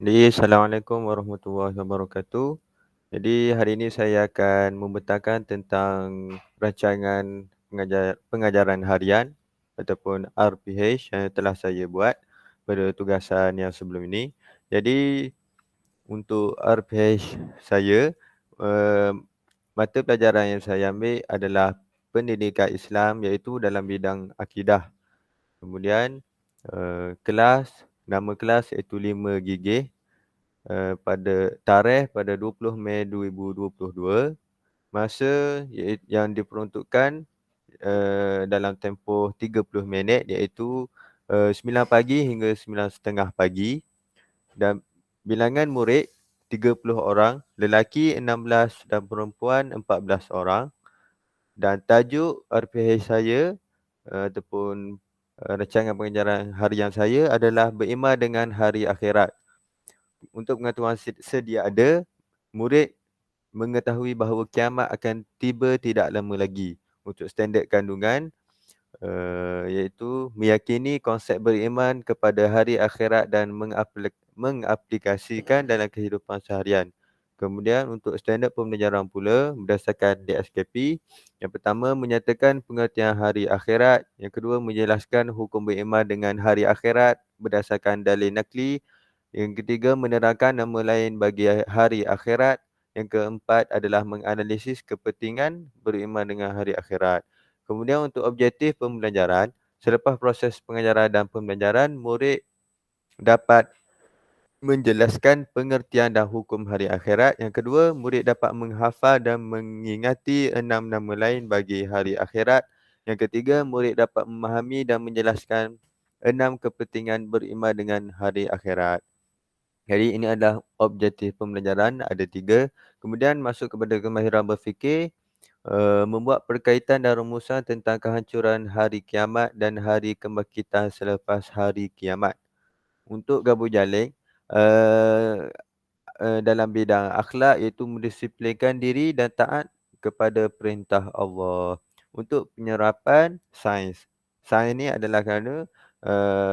Assalamualaikum warahmatullahi wabarakatuh. Jadi hari ini saya akan membentangkan tentang rancangan pengajaran harian ataupun RPH yang telah saya buat pada tugasan yang sebelum ini. Jadi untuk RPH saya, eee, mata pelajaran yang saya ambil adalah pendidikan Islam iaitu dalam bidang akidah. Kemudian, nama kelas iaitu 5 gigih. Pada tarikh pada 20 Mei 2022, masa yang diperuntukkan, dalam tempoh 30 minit iaitu, 9 pagi hingga 9:30 pagi dan bilangan murid 30 orang, lelaki 16 dan perempuan 14 orang dan tajuk RPH saya, ataupun, rancangan pengajaran harian saya adalah beriman dengan hari akhirat. Untuk pengetahuan sedia ada, murid mengetahui bahawa kiamat akan tiba tidak lama lagi. Untuk standard kandungan, iaitu meyakini konsep beriman kepada hari akhirat dan mengaplikasikan dalam kehidupan seharian. Kemudian untuk standard pembelajaran pula berdasarkan DSKP, yang pertama menyatakan pengertian hari akhirat, yang kedua menjelaskan hukum beriman dengan hari akhirat berdasarkan dalil nakli, yang ketiga menerangkan nama lain bagi hari akhirat, yang keempat adalah menganalisis kepentingan beriman dengan hari akhirat. Kemudian untuk objektif pembelajaran, selepas proses pengajaran dan pembelajaran, murid dapat menjelaskan pengertian dan hukum hari akhirat. Yang kedua, murid dapat menghafal dan mengingati 6 nama lain bagi hari akhirat. Yang ketiga, murid dapat memahami dan menjelaskan 6 kepentingan beriman dengan hari akhirat. Jadi ini adalah objektif pembelajaran, ada 3. Kemudian masuk kepada kemahiran berfikir, membuat perkaitan dan rumusan tentang kehancuran hari kiamat dan hari kebangkitan selepas hari kiamat. Untuk gabung jaling, eee dalam bidang akhlak iaitu mendisiplinkan diri dan taat kepada perintah Allah. Untuk penyerapan sains. Sains ni adalah kerana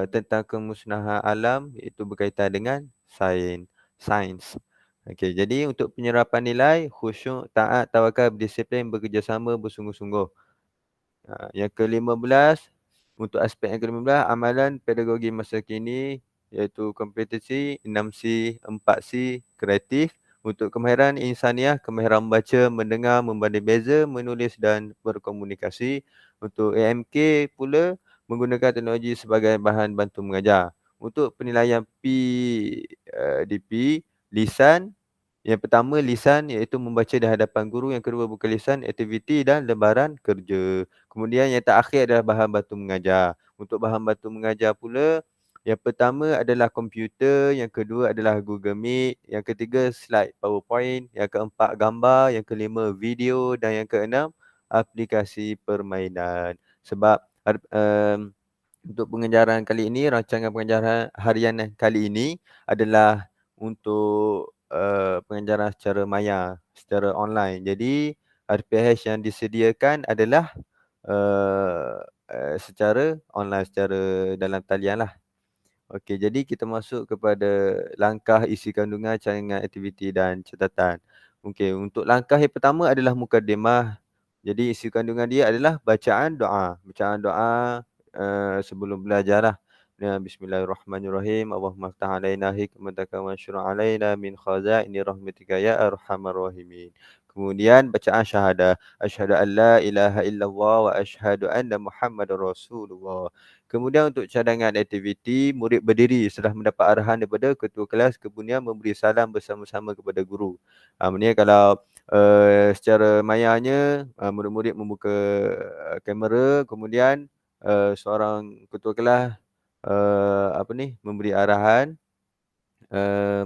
tentang kemusnahan alam iaitu berkaitan dengan sains. Okey, jadi untuk penyerapan nilai, khusyuk, taat, tawakal, berdisiplin, bekerjasama, bersungguh-sungguh. Yang ke-15, untuk aspek yang ke-15, amalan pedagogi masa kini iaitu kompetensi 6C, 4C, kreatif. Untuk kemahiran insaniah, kemahiran membaca, mendengar, membanding beza, menulis dan berkomunikasi. Untuk AMK pula, menggunakan teknologi sebagai bahan bantu mengajar. Untuk penilaian DP, lisan, yang pertama lisan iaitu membaca di hadapan guru, yang kedua bukan lisan, aktiviti dan lembaran kerja. Kemudian yang terakhir adalah bahan bantu mengajar. Untuk bahan bantu mengajar pula, yang pertama adalah komputer, yang kedua adalah Google Meet, yang ketiga slide PowerPoint, yang keempat gambar, yang kelima video dan yang keenam aplikasi permainan. Sebab untuk pengajaran kali ini, rancangan pengajaran harian kali ini adalah untuk pengajaran secara maya, secara online. Jadi RPH yang disediakan adalah secara online, secara dalam talian lah. Okey, jadi kita masuk kepada langkah isi kandungan, cadangan aktiviti dan catatan. Okey, untuk langkah yang pertama adalah mukadimah. Jadi isi kandungan dia adalah bacaan doa. Bacaan doa sebelum belajarlah. Bismillahirrahmanirrahim. Allahumma aftah alaina hikmataka wa anshur alaina min khazaini rahmatika ya arhamar rahimin. Kemudian bacaan syahadah. Asyhadu an la ilaha illallah wa asyhadu anna Muhammadar Rasulullah. Kemudian untuk cadangan aktiviti, murid berdiri setelah mendapat arahan daripada ketua kelas, kemudian memberi salam bersama-sama kepada guru. Maknanya kalau secara mayanya, murid-murid membuka kamera, kemudian seorang ketua kelas memberi arahan,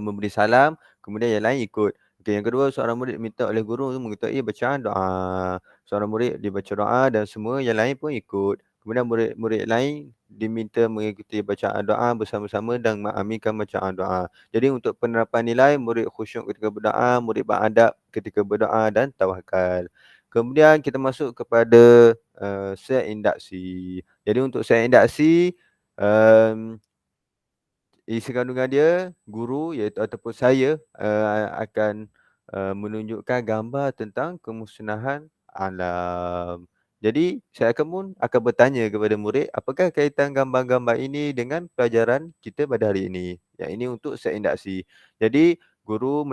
memberi salam, kemudian yang lain ikut. Okey, yang kedua seorang murid diminta oleh guru untuk mengikuti bacaan doa. Seorang murid dibaca doa dan semua yang lain pun ikut. Kemudian murid-murid lain diminta mengikuti bacaan doa bersama-sama dan mengaminkan bacaan doa. Jadi untuk penerapan nilai, murid khusyuk ketika berdoa, murid beradab ketika berdoa dan tawakal. Kemudian kita masuk kepada set induksi. Jadi untuk set induksi, um, isi kandungan dia, guru iaitu ataupun saya, akan, menunjukkan gambar tentang kemusnahan alam. Jadi, saya akan bertanya kepada murid, apakah kaitan gambar-gambar ini dengan pelajaran kita pada hari ini? Yang ini untuk set induksi. Jadi, guru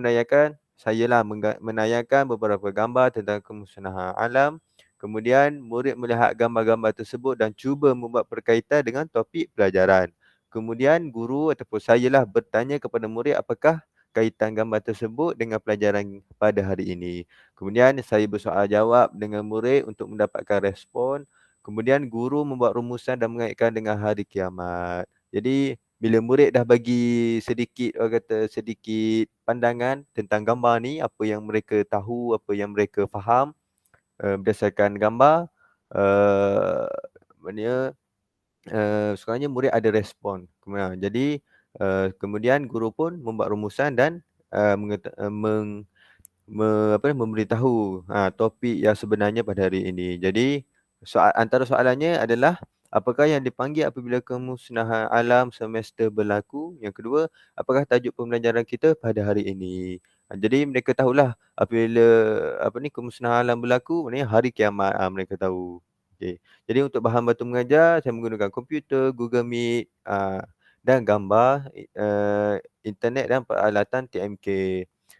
sayalah menayangkan beberapa gambar tentang kemusnahan alam. Kemudian murid melihat gambar-gambar tersebut dan cuba membuat perkaitan dengan topik pelajaran. Kemudian guru ataupun sayalah bertanya kepada murid apakah kaitan gambar tersebut dengan pelajaran pada hari ini. Kemudian saya bersoal jawab dengan murid untuk mendapatkan respon. Kemudian guru membuat rumusan dan mengaitkan dengan hari kiamat. Jadi bila murid dah bagi sedikit, orang kata sedikit pandangan tentang gambar ni, apa yang mereka tahu, apa yang mereka faham, berdasarkan gambar, maknanya sekurang-kurangnya murid ada respon. Jadi, kemudian guru pun membuat rumusan dan, mengeta meng me apa ni, memberitahu, topik yang sebenarnya pada hari ini. Jadi, antara soalannya adalah, apakah yang dipanggil apabila kemusnahan alam semesta berlaku? Yang kedua, apakah tajuk pembelajaran kita pada hari ini? Jadi mereka tahulah apabila kemusnahan alam berlaku, maknanya hari kiamat, mereka tahu. Okey. Jadi untuk bahan bantu mengajar, saya menggunakan komputer, Google Meet, dan gambar, internet dan peralatan TMK.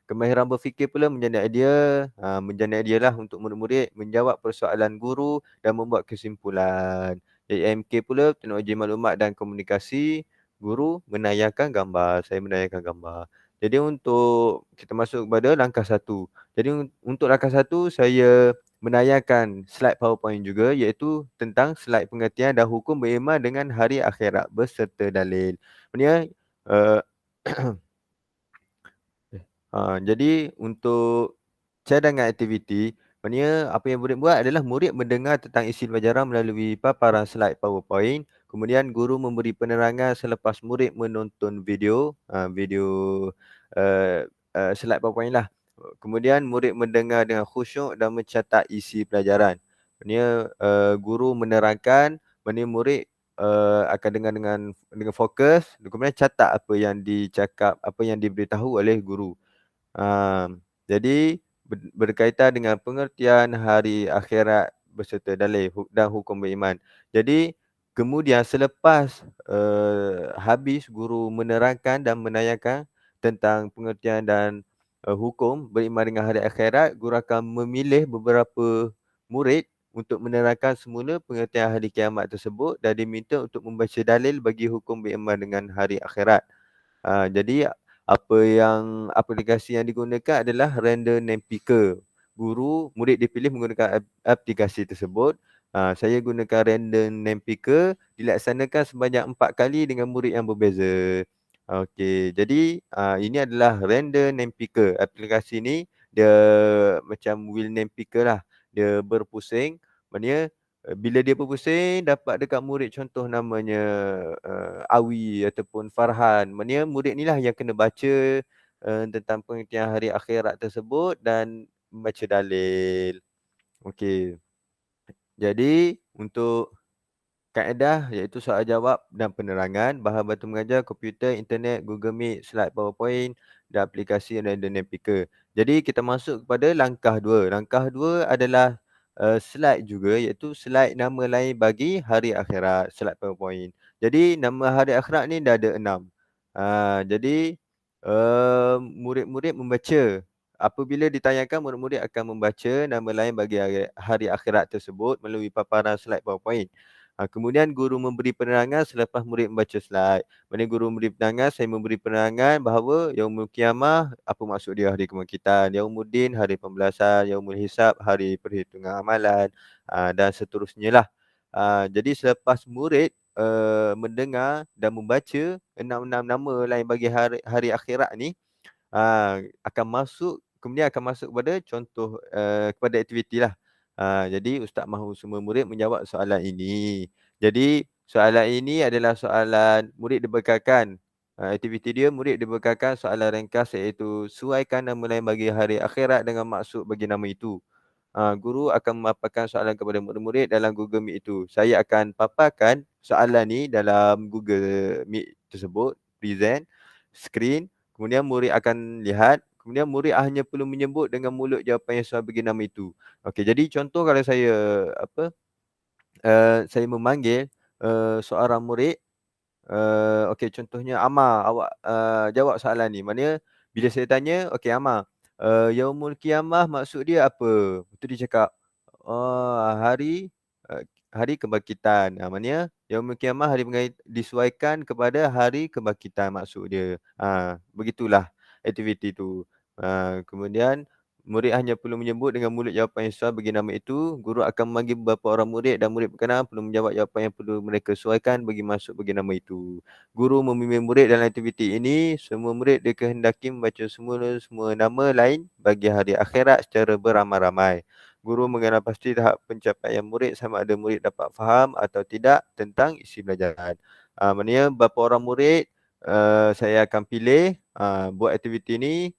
Kemahiran berfikir pula menjana idealah untuk murid-murid menjawab persoalan guru dan membuat kesimpulan. TMK pula teknologi maklumat dan komunikasi, guru menayangkan gambar, saya menayangkan gambar. Jadi untuk kita masuk kepada langkah satu. Jadi untuk langkah satu saya menayangkan slide PowerPoint juga, iaitu tentang slide pengertian dan hukum beriman dengan hari akhirat beserta dalil. Maknanya, eee jadi untuk cadangan aktiviti, maknanya apa yang murid buat adalah murid mendengar tentang isi pelajaran melalui paparan slide PowerPoint, kemudian guru memberi penerangan selepas murid menonton video, slide PowerPoint lah. Kemudian murid mendengar dengan khusyuk dan mencatat isi pelajaran. Maknanya, guru menerangkan, maknanya murid, akan dengar dengan fokus, kemudian catat apa yang dicakap, apa yang diberitahu oleh guru. Jadi berkaitan dengan pengertian hari akhirat beserta dalil dan hukum beriman. Jadi kemudian selepas, habis guru menerangkan dan menayangkan tentang pengertian dan, hukum beriman dengan hari akhirat, guru akan memilih beberapa murid untuk menerangkan semula pengertian hari kiamat tersebut dan diminta untuk membaca dalil bagi hukum beriman dengan hari akhirat. Jadi aplikasi yang digunakan adalah Random Name Picker. Murid dipilih menggunakan aplikasi tersebut. Saya gunakan Random Name Picker, dilaksanakan sebanyak 4 kali dengan murid yang berbeza. Okey, jadi, ini adalah Random Name Picker. Aplikasi ni dia macam wheel name picker lah. Dia berpusing, maknanya, bila dia berpusing dapat dekat murid contoh namanya, Awi ataupun Farhan. Maknanya murid ni lah yang kena baca, tentang pengertian hari akhirat tersebut dan membaca dalil. Okey. Jadi untuk kaedah iaitu soal jawab dan penerangan, bahan bantu mengajar, komputer, internet, Google Meet, slide PowerPoint dan aplikasi Random Name Picker. Jadi kita masuk kepada langkah 2. Langkah 2 adalah, slide juga, iaitu slide nama lain bagi hari akhirat, slide PowerPoint. Jadi nama hari akhirat ni dah ada 6. Jadi, murid-murid membaca. Apabila ditayangkan, murid-murid akan membaca nama lain bagi hari akhirat tersebut melalui paparan slide PowerPoint. Kemudian guru memberi penerangan selepas murid membaca slide. Mana guru memberi penerangan, saya memberi penerangan bahawa Yaumul Qiyamah, apa maksud dia hari kebangkitan, Yaumuddin, hari pembalasan, Yaumul Hisab, hari perhitungan amalan, dan seterusnya lah. Jadi selepas murid, mendengar dan membaca 6 nama lain bagi hari akhirat ni, kemudian akan masuk kepada contoh, kepada aktivitilah. Jadi ustaz mahu semua murid menjawab soalan ini. Jadi soalan ini adalah soalan murid dibekalkan, aktiviti dia murid dibekalkan soalan ringkas iaitu suaikan nama lain bagi hari akhirat dengan maksud bagi nama itu. Guru akan memaparkan soalan kepada murid-murid dalam Google Meet itu. Saya akan paparkan soalan ni dalam Google Meet tersebut. present skrin, kemudian murid akan lihat, kemudian murid hanya perlu menyebut dengan mulut jawapan yang sesuai bagi nama itu. Okey, jadi contoh kalau saya, saya memanggil, seorang murid, okey contohnya, "Amar, awak, jawab soalan ni." Maknanya bila saya tanya, "Okey Amar, yaumul qiyamah maksud dia apa?" Lepas tu dia cakap, "Oh, hari kebangkitan." Maknanya yaumul qiyamah disesuaikan kepada hari kebangkitan maksud dia. Begitulah aktiviti tu. Kemudian murid hanya perlu menyebut dengan mulut jawapan yang sesuai bagi nama itu. Guru akan memanggil beberapa orang murid dan murid berkenaan perlu menjawab jawapan yang perlu mereka sesuaikan bagi masuk bagi nama itu. Guru membimbing murid dalam aktiviti ini. Semua murid dikehendaki membaca semua nama lain bagi hari akhirat secara beramai-ramai. Guru mengenal pasti tahap pencapaian murid sama ada murid dapat faham atau tidak tentang isi belajaran. Maknanya berapa orang murid, saya akan pilih buat aktiviti ni.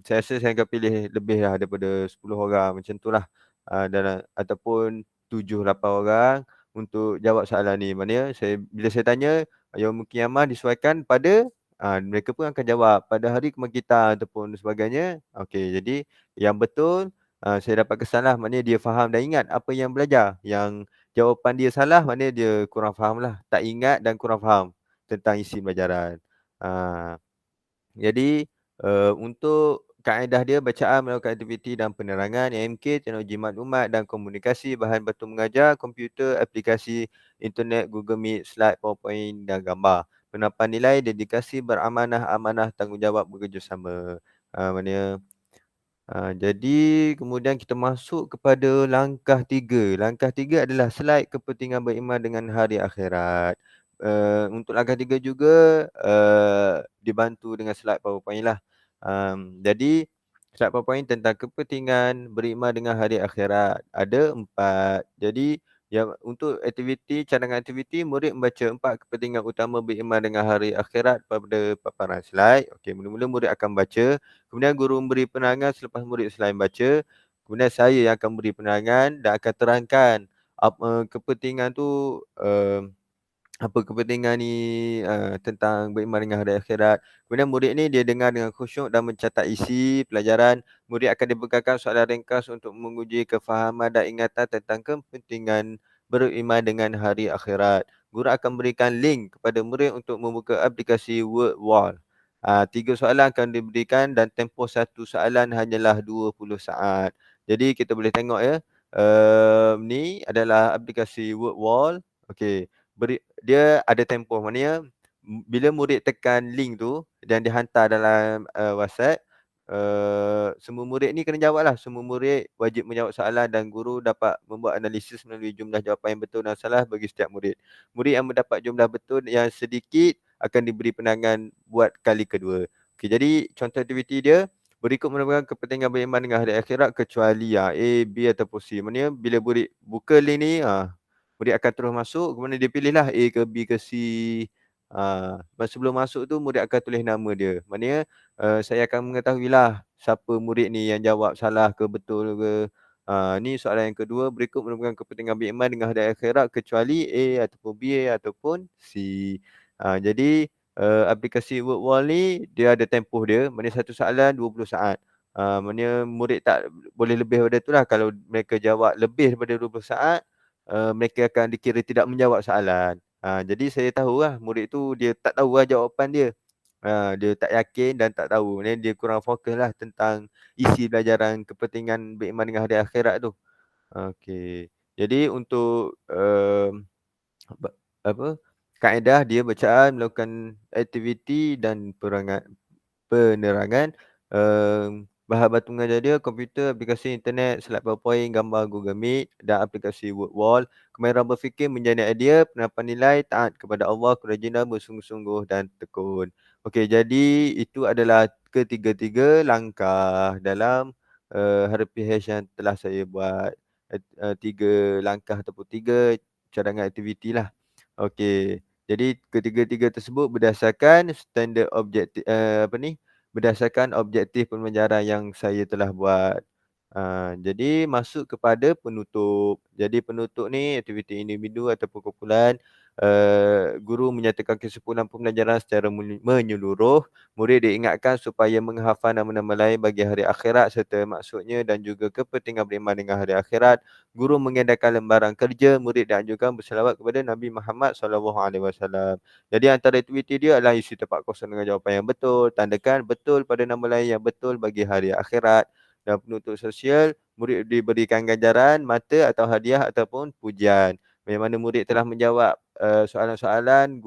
Saya rasa saya akan pilih lebihlah daripada 10 orang macam itulah. Dan ataupun 7, 8 orang untuk jawab soalan ni. Maknanya bila saya tanya, yaumul qiyamah disesuaikan pada, mereka pun akan jawab pada hari kebangkitan ataupun sebagainya. Okey, jadi yang betul, saya dapat kesanlah, maknanya dia faham dan ingat apa yang belajar. Yang jawapan dia salah, maknanya dia kurang fahamlah, tak ingat dan kurang faham tentang isi pelajaran. Ah. Jadi, untuk kaedah dia bacaan melakukan aktiviti dan penerangan, AMK, teknologi maklumat dan komunikasi, bahan bantu mengajar, komputer, aplikasi internet, Google Meet, slide, PowerPoint dan gambar. Penerapan nilai, dedikasi, beramanah, amanah, tanggungjawab, bekerjasama. Maknanya jadi kemudian kita masuk kepada langkah 3. Langkah 3 adalah slide kepentingan beriman dengan hari akhirat. Untuk langkah 3 juga, dibantu dengan slide PowerPoint lah. Jadi slide PowerPoint tentang kepentingan beriman dengan hari akhirat. Ada 4. Jadi yang untuk cadangan aktiviti, murid membaca 4 kepentingan utama beriman dengan hari akhirat pada paparan slide. Okey, mula-mula murid akan baca. Kemudian guru memberi penerangan selepas murid selain baca. Kemudian saya yang akan beri penerangan dan akan terangkan kepentingan tu, apa kepentingan ni, tentang beriman dengan hari akhirat. Kemudian murid ni dia dengar dengan khusyuk dan mencatat isi pelajaran. Murid akan dibekalkan soalan ringkas untuk menguji kefahaman dan ingatan tentang kepentingan beriman dengan hari akhirat. Guru akan berikan link kepada murid untuk membuka aplikasi Word Wall. 3 soalan akan diberikan dan tempoh satu soalan hanyalah 20 saat. Jadi kita boleh tengok ya, ni adalah aplikasi Word Wall. Okey, dia ada tempoh, maknanya bila murid tekan link tu dan dihantar dalam, WhatsApp, semua murid ni kena jawablah. Semua murid wajib menjawab soalan dan guru dapat membuat analisis melalui jumlah jawapan yang betul dan salah bagi setiap murid. Murid yang mendapat jumlah betul yang sedikit akan diberi penangan buat kali kedua. Okey, jadi contoh aktiviti dia, berikut merupakan kepentingan beriman dengan hari akhirat kecuali A, B ataupun C. Maknanya bila murid buka link ni, murid akan terus masuk, kemudian dia pilihlah A ke B ke C. Sebelum masuk tu murid akan tulis nama dia. Maknanya, saya akan mengetahuilah siapa murid ni yang jawab salah ke betul ke. Ni soalan yang kedua, berikut merupakan kepentingan beriman dengan hari akhirat kecuali A ataupun B ataupun C. Jadi, aplikasi WordWall ni dia ada tempoh dia, maknanya satu soalan 20 saat. Maknanya murid tak boleh lebih daripada tu lah. Kalau mereka jawab lebih daripada 20 saat, mereka akan dikira tidak menjawab soalan. Jadi saya tahulah murid tu dia tak tahulah jawapan dia. Dia tak yakin dan tak tahu. Maknanya dia kurang fokuslah tentang isi pelajaran kepentingan beriman dengan hari akhirat tu. Okey. Jadi untuk, apa apa, kaedah dia bacaan, melakukan aktiviti dan penerangan, bahan bantu mengajar dia, komputer, aplikasi internet, slide PowerPoint, gambar Google Meet dan aplikasi Word Wall. Kemahiran berfikir, menjadi idea, penerapan nilai, taat kepada Allah, kerajinan, bersungguh-sungguh dan tekun. Okey, jadi itu adalah ketiga-tiga langkah dalam, RPH yang telah saya buat. 3 langkah ataupun 3 cadangan aktivitilah. Okey, jadi ketiga-tiga tersebut berdasarkan standard berdasarkan objektif pembelajaran yang saya telah buat. Jadi masuk kepada penutup. Jadi penutup ni aktiviti individu ataupun kumpulan, guru menyatakan kesimpulan pembelajaran secara menyeluruh. Murid diingatkan supaya menghafal nama-nama lain bagi hari akhirat serta maksudnya dan juga kepentingan beriman dengan hari akhirat. Guru mengedarkan lembaran kerja, murid dianjurkan berselawat kepada Nabi Muhammad SAW. Jadi antara aktiviti dia adalah isi tempat kosong dengan jawapan yang betul, tandakan betul pada nama lain yang betul bagi hari akhirat. Dan penuntut sosial, murid diberikan ganjaran, mata atau hadiah ataupun pujian. Bila mana murid telah menjawab soalan-soalan,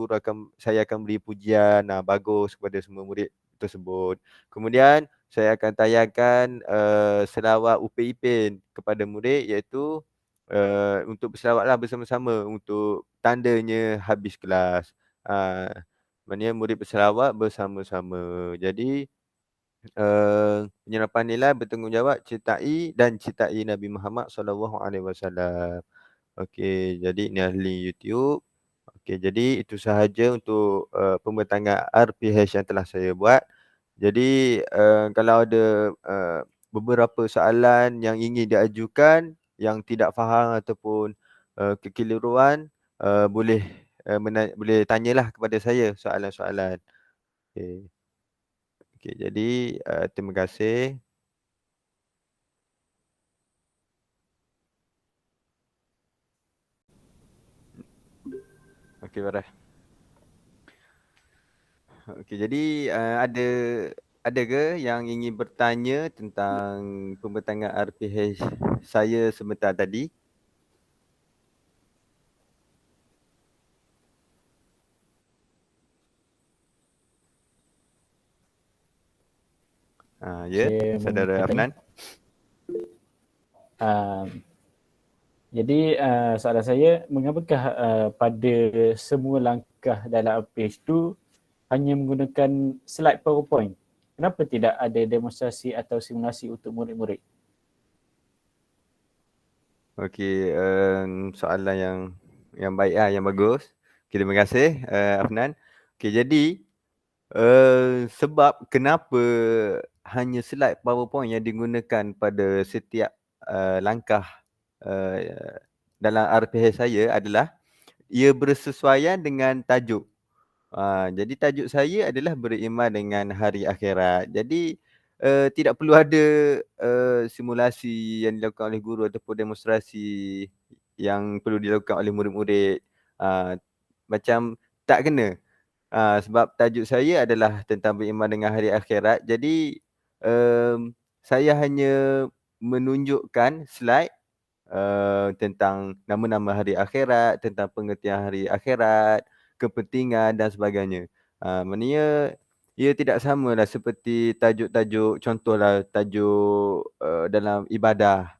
saya akan beri pujian bagus kepada semua murid tersebut. Kemudian saya akan tayangkan selawat Upin Ipin kepada murid, iaitu untuk berselawatlah bersama-sama untuk tandanya habis kelas. Maknanya murid berselawat bersama-sama. Jadi penyerapan nilai bertanggungjawab cintai Nabi Muhammad SAW. Okey, jadi ni ahli YouTube. Okey, jadi itu sahaja untuk pembentangan RPH yang telah saya buat. Jadi kalau ada beberapa soalan yang ingin diajukan yang tidak faham ataupun kekeliruan, boleh tanyalah kepada saya soalan-soalan. Okey. Okey, jadi terima kasih. Okey, Farah. Okey, jadi ada ke yang ingin bertanya tentang pembentangan RPH saya sebentar tadi? Ya, Saudara Afnan. Jadi soalan saya, mengapakah pada semua langkah dalam RPH itu hanya menggunakan slide PowerPoint? Kenapa tidak ada demonstrasi atau simulasi untuk murid-murid? Okey, soalan yang baik yang bagus. Okay, terima kasih Afnan. Okey, jadi sebab kenapa hanya slide PowerPoint yang digunakan pada setiap langkah dalam RPH saya adalah ia bersesuaian dengan tajuk. Jadi tajuk saya adalah beriman dengan hari akhirat. Jadi tidak perlu ada simulasi yang dilakukan oleh guru ataupun demonstrasi yang perlu dilakukan oleh murid-murid. Macam tak kena. Sebab tajuk saya adalah tentang beriman dengan hari akhirat. Jadi saya hanya menunjukkan slide tentang nama-nama hari akhirat, tentang pengertian hari akhirat, kepentingan dan sebagainya. Maknanya ia tidak samalah seperti tajuk-tajuk, contohlah tajuk dalam ibadah.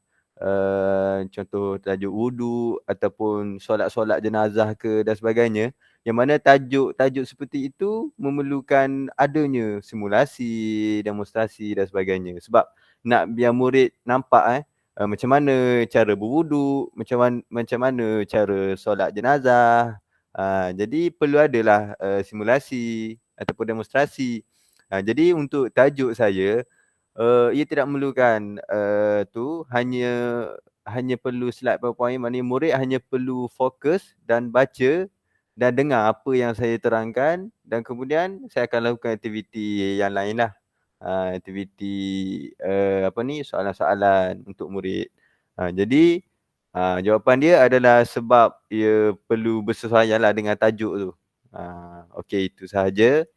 Contoh tajuk wudu ataupun solat-solat jenazah ke dan sebagainya. Yang mana tajuk-tajuk seperti itu memerlukan adanya simulasi, demonstrasi dan sebagainya. Sebab nak biar murid nampak macam mana cara berwuduk, macam mana cara solat jenazah. Jadi perlu adalah simulasi ataupun demonstrasi. Jadi untuk tajuk saya, ia tidak memerlukan hanya perlu slide PowerPoint, maknanya murid hanya perlu fokus dan baca dan dengar apa yang saya terangkan, dan kemudian saya akan lakukan aktiviti yang lain lah. Aktiviti soalan-soalan untuk murid. Jadi jawapan dia adalah sebab ia perlu bersesuaian lah dengan tajuk tu. Okey, itu sahaja.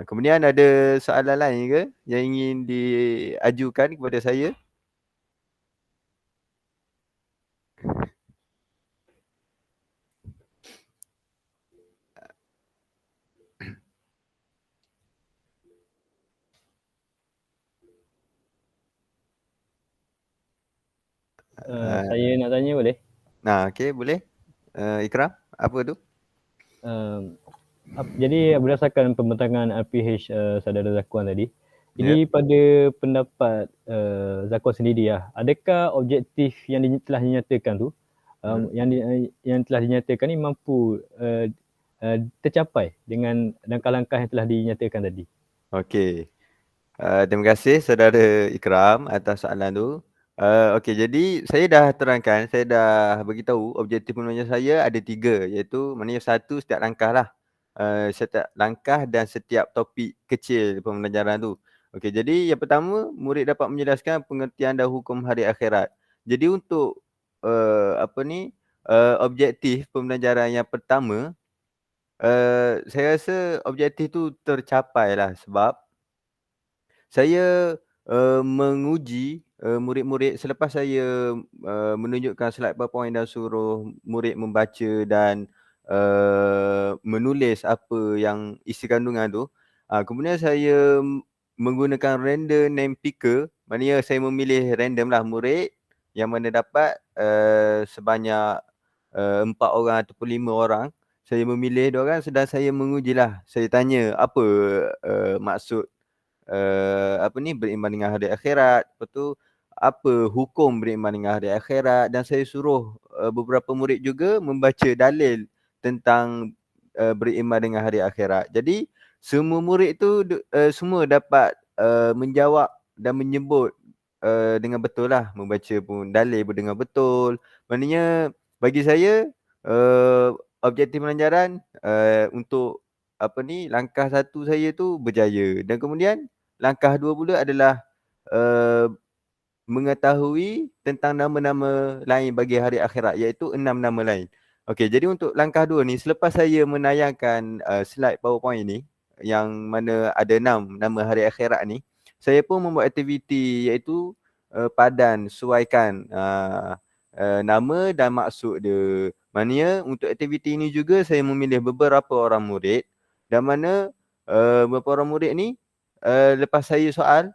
Kemudian ada soalan lain ke yang ingin diajukan kepada saya? Saya nak tanya boleh? Okey, boleh. Ikram, apa tu? Jadi berdasarkan pembentangan RPH saudara Zakwan tadi, jadi pada pendapat Zakwan sendiri adakah objektif yang telah dinyatakan tu yang telah dinyatakan ni mampu tercapai dengan langkah-langkah yang telah dinyatakan tadi? Okey. Terima kasih saudara Ikram atas soalan tu. Okey, jadi saya dah terangkan, saya dah beritahu objektif pembelajaran saya ada 3, iaitu maknanya 1 setiap langkah lah. Setiap langkah dan setiap topik kecil pembelajaran tu. Okey, jadi yang pertama, murid dapat menjelaskan pengertian dan hukum hari akhirat. Jadi untuk objektif pembelajaran yang pertama, saya rasa objektif tu tercapai lah sebab saya menguji murid-murid selepas saya menunjukkan slide PowerPoint dan suruh murid membaca dan menulis apa yang isi kandungan tu. Kemudian saya menggunakan random name picker, maknanya saya memilih random lah murid yang mana dapat sebanyak 4 orang ataupun 5 orang. Saya memilih diorang dan saya mengujilah. Saya tanya apa maksud beriman dengan hari akhirat. Lepas tu apa hukum beriman dengan hari akhirat, dan saya suruh beberapa murid juga membaca dalil tentang beriman dengan hari akhirat. Jadi semua murid tu semua dapat menjawab dan menyebut dengan betul lah, membaca pun dalil pun dengan betul. Maknanya bagi saya objektif pelajaran untuk langkah 1 saya tu berjaya, dan kemudian langkah 2 pula adalah mengetahui tentang nama-nama lain bagi hari akhirat, iaitu 6 nama lain. Okey, jadi untuk langkah 2 ni, selepas saya menayangkan slide PowerPoint ni yang mana ada 6 nama hari akhirat ni, saya pun membuat aktiviti iaitu padan sesuaikan nama dan maksud dia. Maknanya untuk aktiviti ini juga saya memilih beberapa orang murid, dan mana beberapa orang murid ni lepas saya soal,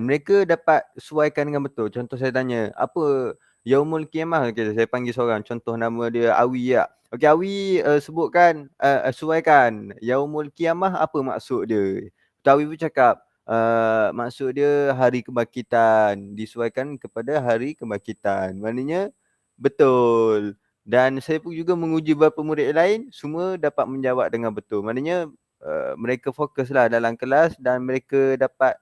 mereka dapat sesuaikan dengan betul. Contoh saya tanya, apa Yaumul Qiyamah? Okay, saya panggil seorang, contoh nama dia Awi ya. Okey, Awi sebutkan, sesuaikan Yaumul Qiyamah apa maksud dia. Awi pun cakap, maksud dia hari kebangkitan, disesuaikan kepada hari kebangkitan. Maknanya betul. Dan saya pun juga menguji beberapa murid lain, semua dapat menjawab dengan betul. Maknanya mereka fokuslah dalam kelas dan mereka dapat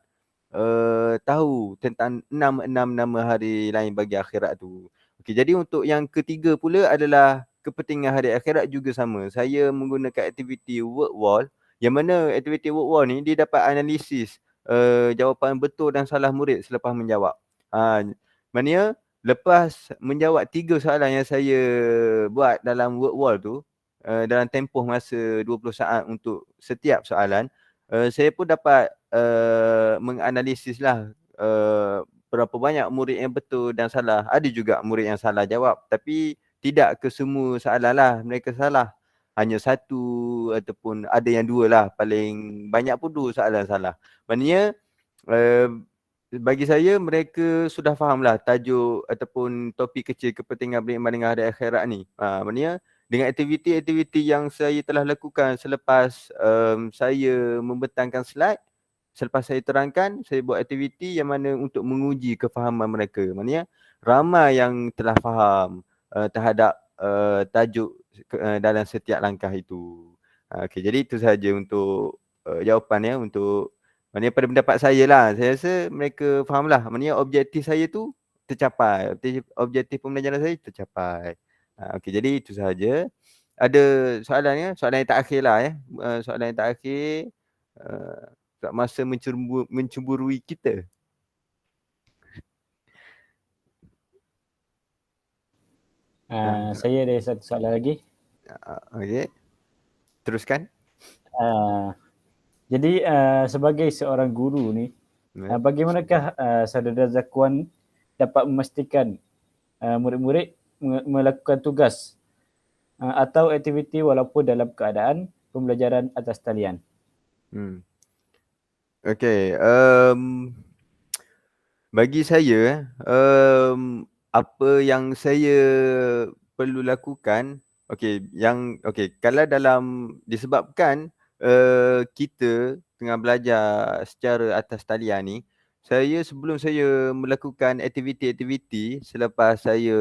tahu tentang 6 nama hari lain bagi akhirat tu. Okey, jadi untuk yang ketiga pula adalah kepentingan hari akhirat juga sama. Saya menggunakan aktiviti word wall, yang mana aktiviti word wall ni dia dapat analisis jawapan betul dan salah murid selepas menjawab. Maknanya lepas menjawab 3 soalan yang saya buat dalam word wall tu, dalam tempoh masa 20 saat untuk setiap soalan, saya pun dapat menganalisislah berapa banyak murid yang betul dan salah. Ada juga murid yang salah jawab, tapi tidak ke semua soalan lah mereka salah. Hanya 1 ataupun ada yang 2 lah. Paling banyak pun 2 soalan salah. Maknanya bagi saya mereka sudah fahamlah tajuk ataupun topik kecil kepentingan beriman dengan hari akhirat ni. Maknanya dengan aktiviti-aktiviti yang saya telah lakukan selepas saya membentangkan slide, selepas saya terangkan, saya buat aktiviti yang mana untuk menguji kefahaman mereka. Maknanya ramai yang telah faham terhadap tajuk dalam setiap langkah itu. Okey, jadi itu sahaja untuk jawapan ya, untuk maknanya pada pendapat saya lah. Saya rasa mereka fahamlah. Maknanya objektif saya tu tercapai. Objektif pembelajaran saya tercapai. Okey, jadi itu sahaja. Ada soalan ya? Soalan yang terakhir lah ya. Soalan yang terakhir. Masa mencemburui kita. Saya ada satu soalan lagi. Okey. Teruskan. Jadi sebagai seorang guru ni, bagaimanakah Saudara Zakwan dapat memastikan murid-murid melakukan tugas atau aktiviti walaupun dalam keadaan pembelajaran atas talian? Okey, bagi saya apa yang saya perlu lakukan, kalau dalam disebabkan kita tengah belajar secara atas talian ni, sebelum saya melakukan aktiviti-aktiviti selepas saya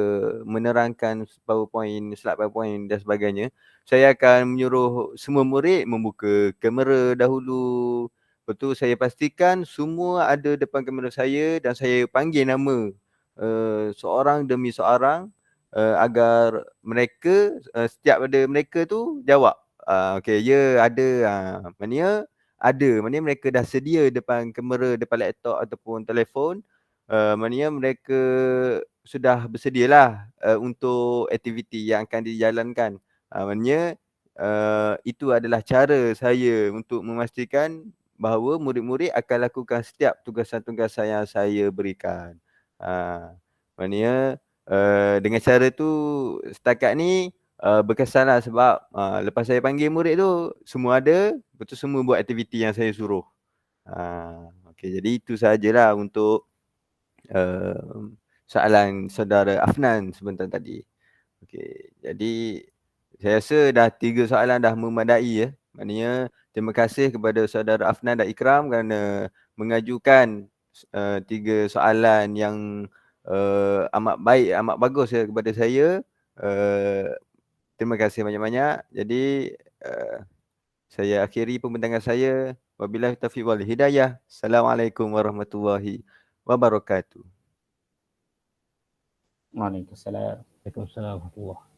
menerangkan slide PowerPoint dan sebagainya, saya akan menyuruh semua murid membuka kamera dahulu, Lepas tu saya pastikan semua ada depan kamera saya dan saya panggil nama seorang demi seorang agar mereka setiap ada mereka tu jawab. Okey, ya ada. Maknanya ada. Maknanya mereka dah sedia depan kamera, depan laptop ataupun telefon. Maknanya mereka sudah bersedialah untuk aktiviti yang akan dijalankan. Maknanya itu adalah cara saya untuk memastikan bahawa murid-murid akan lakukan setiap tugasan-tugasan yang saya berikan. Maknanya dengan cara tu setakat ni berkesanlah sebab lepas saya panggil murid tu semua ada, betul semua buat aktiviti yang saya suruh. Okey, jadi itu sahajalah untuk soalan saudara Afnan sebentar tadi. Okey, jadi saya rasa dah 3 soalan dah memadai ya. Maknanya terima kasih kepada saudara Afnan dan Ikram kerana mengajukan 3 soalan yang amat baik, amat bagus ya kepada saya. Terima kasih banyak-banyak. Jadi saya akhiri pembincangan saya. Wabillahi taufiq wal hidayah. Assalamualaikum warahmatullahi wabarakatuh. Waalaikumsalam. Waalaikumsalam warahmatullahi wabarakatuh.